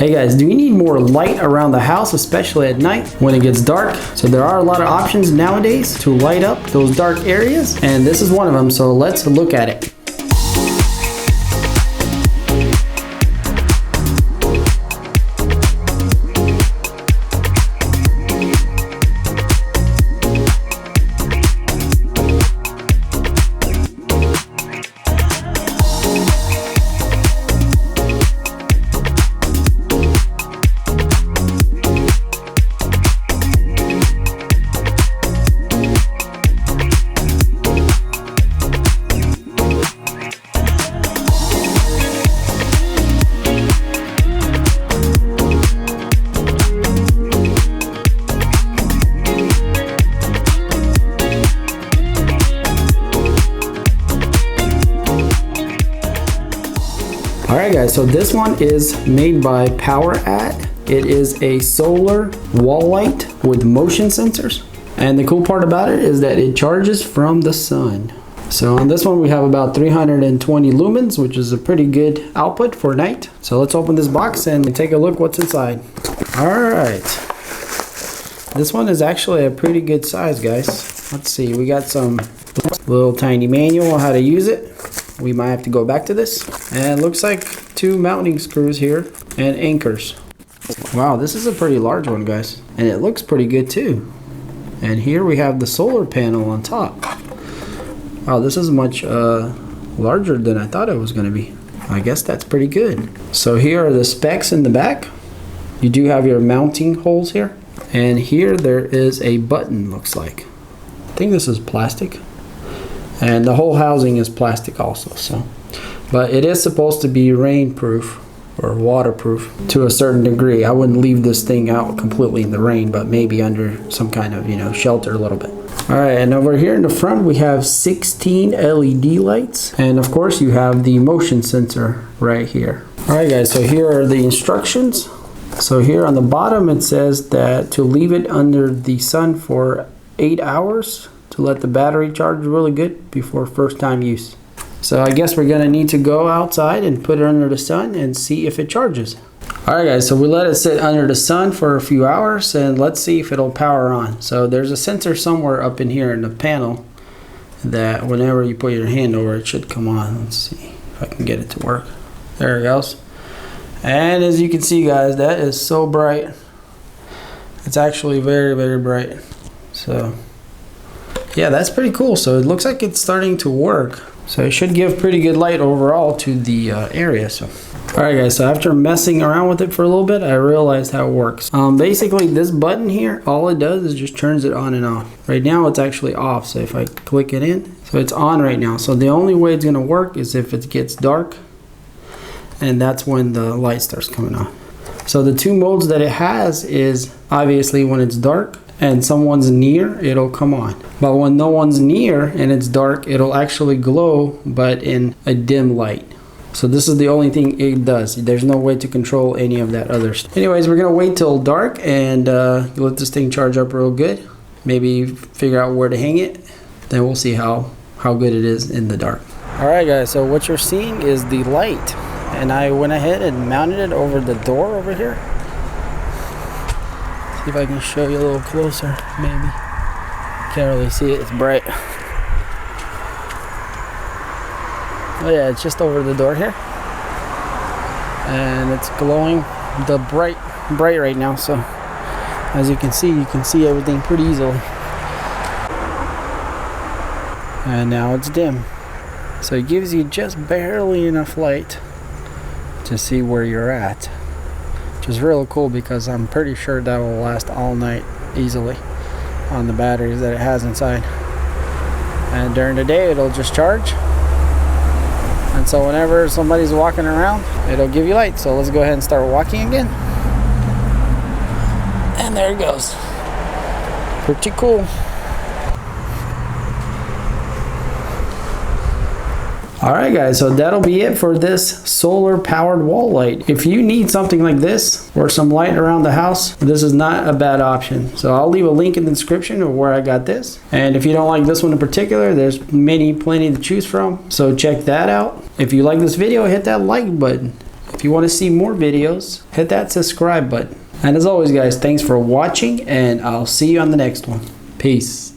Hey guys, do you need more light around the house, especially at night when it gets dark? So there are a lot of options nowadays to light up those dark areas, and this is one of them, so let's look at it. Alright guys, so this one is made by POWERADD. It is a solar wall light with motion sensors. And the cool part about it is that it charges from the sun. So on this one we have about 320 lumens, which is a pretty good output for night. So let's open this box and take a look what's inside. Alright. This one is actually a pretty good size, guys. Let's see, we got some little tiny manual on how to use it. We might have to go back to this. And it looks like 2 mounting screws here and anchors. Wow, this is a pretty large one, guys. And it looks pretty good too. And here we have the solar panel on top. Wow, this is much larger than I thought it was going to be. I guess that's pretty good. So here are the specs in the back. You do have your mounting holes here. And here there is a button, looks like. I think this is plastic. And the whole housing is plastic also, so. But it is supposed to be rainproof or waterproof to a certain degree. I wouldn't leave this thing out completely in the rain, but maybe under some kind of, shelter a little bit. All right, and over here in the front, we have 16 LED lights. And of course, you have the motion sensor right here. All right, guys, so here are the instructions. So here on the bottom, it says that to leave it under the sun for 8 hours to let the battery charge really good before first time use. So I guess we're gonna need to go outside and put it under the sun and see if it charges. Alright guys, so we let it sit under the sun for a few hours and let's see if it'll power on. So there's a sensor somewhere up in here in the panel that whenever you put your hand over it should come on. Let's see if I can get it to work. There it goes. And as you can see guys, that is so bright. It's actually very, very bright. So yeah, that's pretty cool. So it looks like it's starting to work. So it should give pretty good light overall to the area. So, all right guys, so after messing around with it for a little bit, I realized how it works. Basically this button here, all it does is just turns it on and off. Right now it's actually off. So if I click it in, so it's on right now. So the only way it's gonna work is if it gets dark, and that's when the light starts coming on. So the 2 modes that it has is obviously when it's dark and someone's near, it'll come on. But when no one's near and it's dark, it'll actually glow, but in a dim light. So this is the only thing it does. There's no way to control any of that other stuff. Anyways, we're gonna wait till dark and let this thing charge up real good. Maybe figure out where to hang it. Then we'll see how good it is in the dark. All right guys, so what you're seeing is the light. And I went ahead and mounted it over the door over here. See if I can show you a little closer, maybe. Can't really see it, it's bright. Oh yeah, it's just over the door here. And it's glowing the bright right now, so as you can see everything pretty easily. And now it's dim. So it gives you just barely enough light to see where you're at. Which is really cool because I'm pretty sure that will last all night easily on the batteries that it has inside. And during the day it'll just charge. And so whenever somebody's walking around, it'll give you light. So let's go ahead and start walking again. And there it goes. Pretty cool. Alright guys, so that'll be it for this solar powered wall light. If you need something like this or some light around the house, this is not a bad option. So I'll leave a link in the description of where I got this. And if you don't like this one in particular, there's plenty to choose from. So check that out. If you like this video, hit that like button. If If you want to see more videos, hit that subscribe button. And as always guys, thanks for watching, and I'll see you on the next one. Peace.